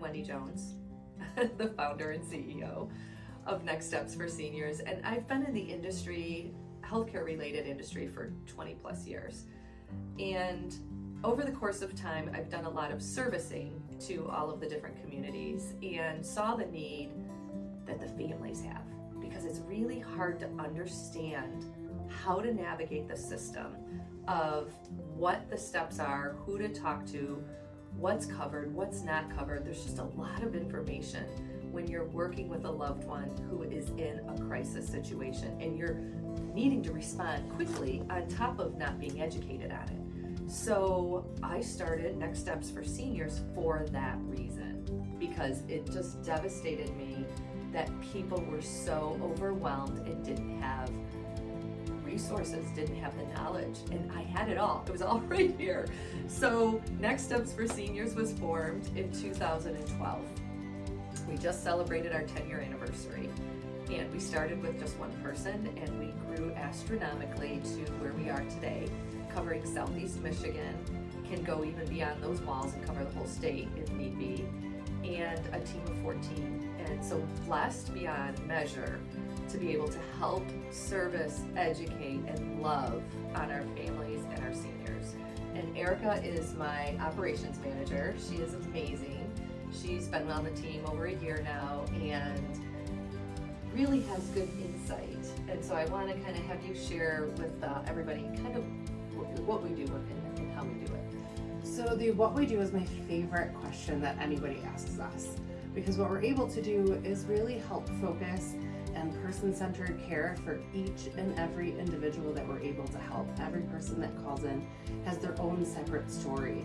Wendy Jones, the founder and CEO of Next Steps for Seniors, and I've been in the industry, healthcare related industry, for 20 plus years. And over the course of time, I've done a lot of servicing to all of the different communities and saw the need that the families have, because it's really hard to understand how to navigate the system of what the steps are, who to talk to, what's covered, what's not covered. There's just a lot of information when you're working with a loved one who is in a crisis situation and you're needing to respond quickly on top of not being educated on it. So I started Next Steps for Seniors for that reason, because it just devastated me that people were so overwhelmed and didn't have resources, didn't have the knowledge, and I had it all. It was all right here. So Next Steps for Seniors was formed in 2012. We just celebrated our 10-year anniversary, and we started with just one person, and we grew astronomically to where we are today, covering Southeast Michigan, can go even beyond those walls and cover the whole state if need be, and a team of 14. And so blessed beyond measure to be able to help service, educate, and love on our families and our seniors. And Erica is my operations manager. She is amazing. She's been on the team over a year now and really has good insight. And so I want to kind of have you share with everybody kind of what we do and how we do it. So the what we do is my favorite question that anybody asks us, because what we're able to do is really help focus and person-centered care for each and every individual that we're able to help. Every person that calls in has their own separate story.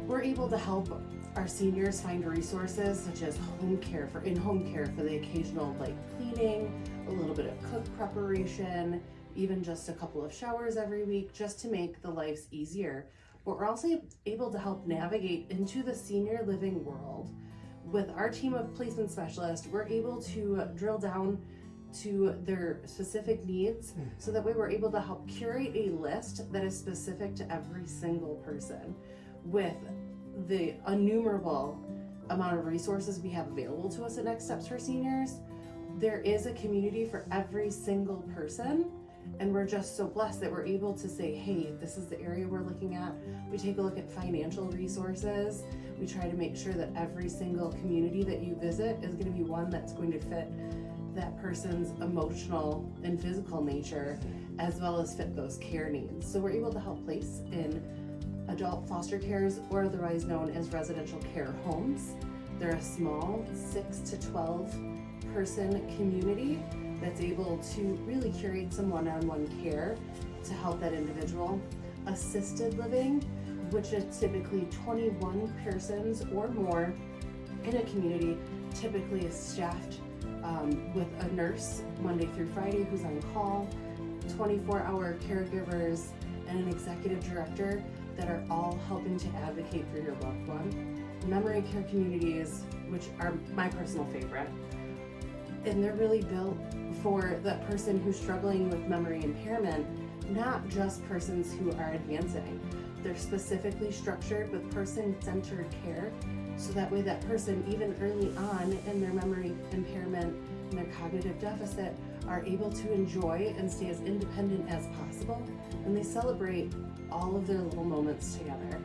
We're able to help our seniors find resources such as home care for in-home care for the occasional light cleaning, a little bit of cook preparation, even just a couple of showers every week, just to make the lives easier. But we're also able to help navigate into the senior living world. With our team of placement specialists, we're able to drill down to their specific needs, so that way we're able to help curate a list that is specific to every single person. With the innumerable amount of resources we have available to us at Next Steps for Seniors, there is a community for every single person. And we're just so blessed that we're able to say, hey, this is the area we're looking at. We take a look at financial resources. We try to make sure that every single community that you visit is going to be one that's going to fit that person's emotional and physical nature, as well as fit those care needs. So we're able to help place in adult foster cares, or otherwise known as residential care homes. They're a small 6 to 12 person community that's able to really curate some one-on-one care to help that individual. Assisted living, which is typically 21 persons or more in a community, typically is staffed with a nurse Monday through Friday who's on call, 24-hour caregivers, and an executive director that are all helping to advocate for your loved one. Memory care communities, which are my personal favorite, and they're really built for that person who's struggling with memory impairment, not just persons who are advancing. They're specifically structured with person-centered care, so that way that person, even early on in their memory impairment and their cognitive deficit, are able to enjoy and stay as independent as possible, and they celebrate all of their little moments together.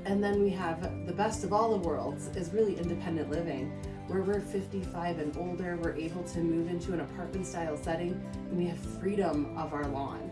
And then we have the best of all the worlds is really independent living, where we're 55 and older, we're able to move into an apartment style setting, and we have freedom of our lawn.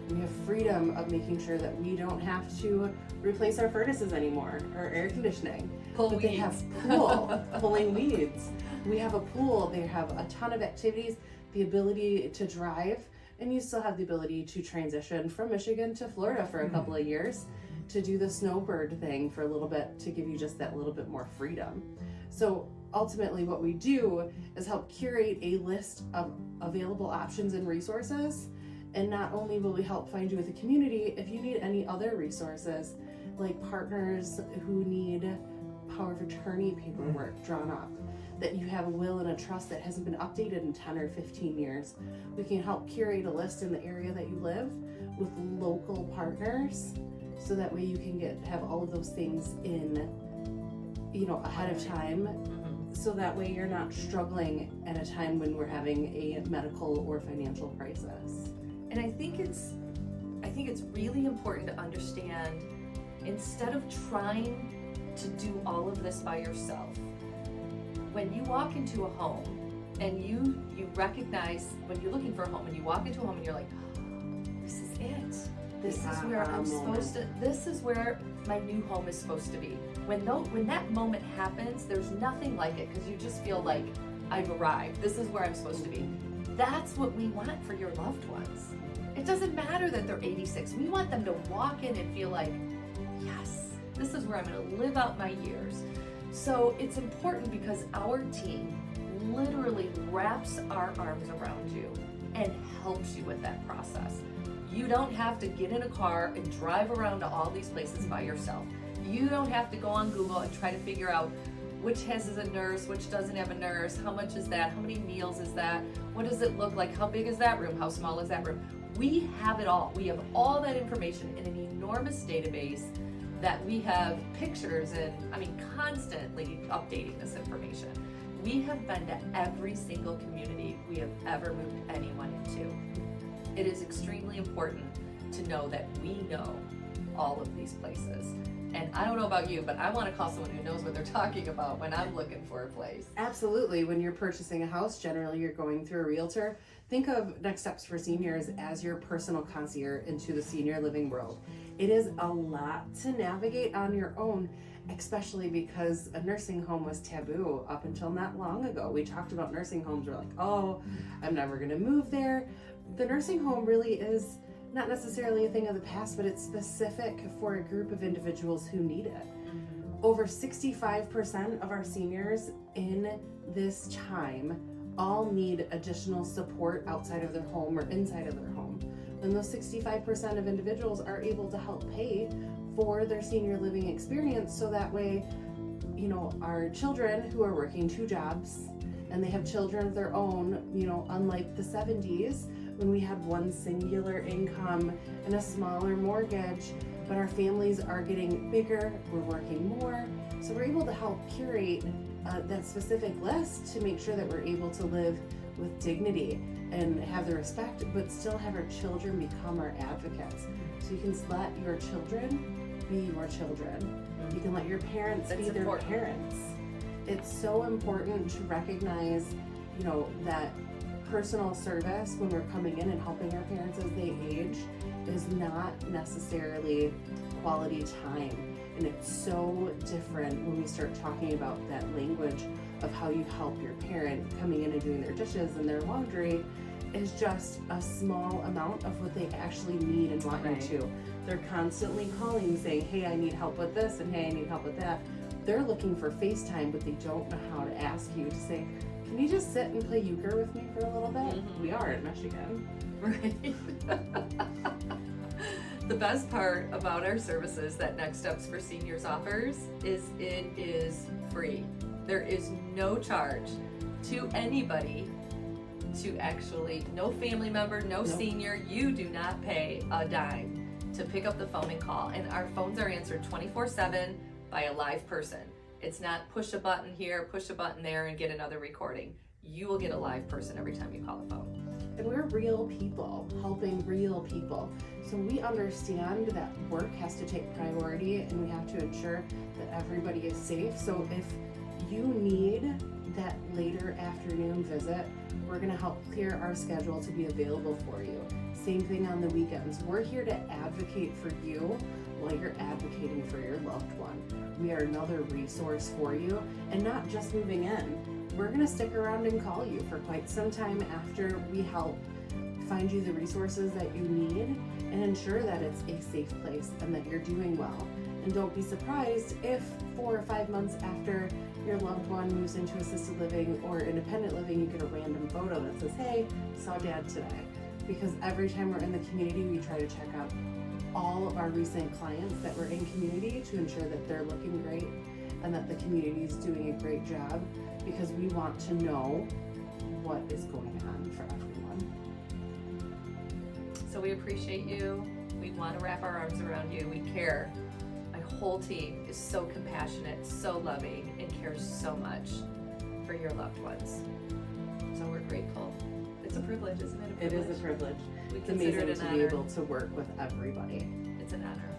We have freedom of making sure that we don't have to replace our furnaces anymore, or air conditioning. But they have pool, pulling weeds. We have a pool, they have a ton of activities, the ability to drive, and you still have the ability to transition from Michigan to Florida for a couple of years to do the snowbird thing for a little bit, to give you just that little bit more freedom. So ultimately what we do is help curate a list of available options and resources. And not only will we help find you with a community, if you need any other resources, like partners who need power of attorney paperwork drawn up, that you have a will and a trust that hasn't been updated in 10 or 15 years, we can help curate a list in the area that you live with local partners, so that way you can have all of those things in, ahead of time, so that way you're not struggling at a time when we're having a medical or financial crisis. And I think it's really important to understand, instead of trying to do all of this by yourself, when you walk into a home and you recognize, when you're looking for a home and you walk into a home and you're like, this is it. This is where I'm supposed to, this is where my new home is supposed to be. When that moment happens, there's nothing like it, because you just feel like, I've arrived. This is where I'm supposed to be. That's what we want for your loved ones. It doesn't matter that they're 86. We want them to walk in and feel like, yes, this is where I'm going to live out my years. So it's important, because our team literally wraps our arms around you and helps you with that process. You don't have to get in a car and drive around to all these places by yourself. You don't have to go on Google and try to figure out which has a nurse, which doesn't have a nurse, how much is that, how many meals is that, what does it look like, how big is that room, how small is that room. We have it all. We have all that information in an enormous database that we have pictures and, constantly updating this information. We have been to every single community we have ever moved anyone into. It is extremely important to know that we know all of these places. And I don't know about you, but I want to call someone who knows what they're talking about when I'm looking for a place. Absolutely. When you're purchasing a house, generally you're going through a realtor. Think of Next Steps for Seniors as your personal concierge into the senior living world. It is a lot to navigate on your own, especially because a nursing home was taboo up until not long ago. We talked about nursing homes. We're like, oh, I'm never going to move there. The nursing home really is not necessarily a thing of the past, but it's specific for a group of individuals who need it. Over 65% of our seniors in this time all need additional support outside of their home or inside of their home. And those 65% of individuals are able to help pay for their senior living experience, so that way, our children who are working 2 jobs and they have children of their own, unlike the 70s, when we had one singular income and a smaller mortgage, but our families are getting bigger, we're working more, so we're able to help curate that specific list to make sure that we're able to live with dignity and have the respect, but still have our children become our advocates. So you can let your children be your children. You can let your parents be their parents. It's so important to recognize, that personal service when we're coming in and helping our parents as they age is not necessarily quality time. And it's so different when we start talking about that language of how you help your parent coming in and doing their dishes and their laundry is just a small amount of what they actually need and want you to. They're constantly calling saying, hey, I need help with this, and hey, I need help with that. They're looking for FaceTime, but they don't know how to ask you to say, can you just sit and play euchre with me for a little bit? We are in Michigan. Right. The best part about our services that Next Steps for Seniors offers is it is free. There is no charge to anybody, to actually, no family member, no senior, you do not pay a dime to pick up the phone and call. And our phones are answered 24/7 by a live person. It's not push a button here, push a button there, and get another recording. You will get a live person every time you call the phone. And we're real people, helping real people. So we understand that work has to take priority, and we have to ensure that everybody is safe. So if you need that later afternoon visit, we're gonna help clear our schedule to be available for you. Same thing on the weekends. We're here to advocate for you while you're advocating for your loved one. We are another resource for you, and not just moving in. We're gonna stick around and call you for quite some time after we help find you the resources that you need and ensure that it's a safe place and that you're doing well. And don't be surprised if 4 or 5 months after your loved one moves into assisted living or independent living, you get a random photo that says, hey, saw dad today. Because every time we're in the community, we try to check out all of our recent clients that were in community to ensure that they're looking great and that the community is doing a great job, because we want to know what is going on for everyone. So we appreciate you. We want to wrap our arms around you. We care. My whole team is so compassionate, so loving, and cares so much for your loved ones. So we're grateful. It's a privilege, isn't it? It is a privilege. We It's consider amazing it to an be honor. able to work with everybody. It's an honor.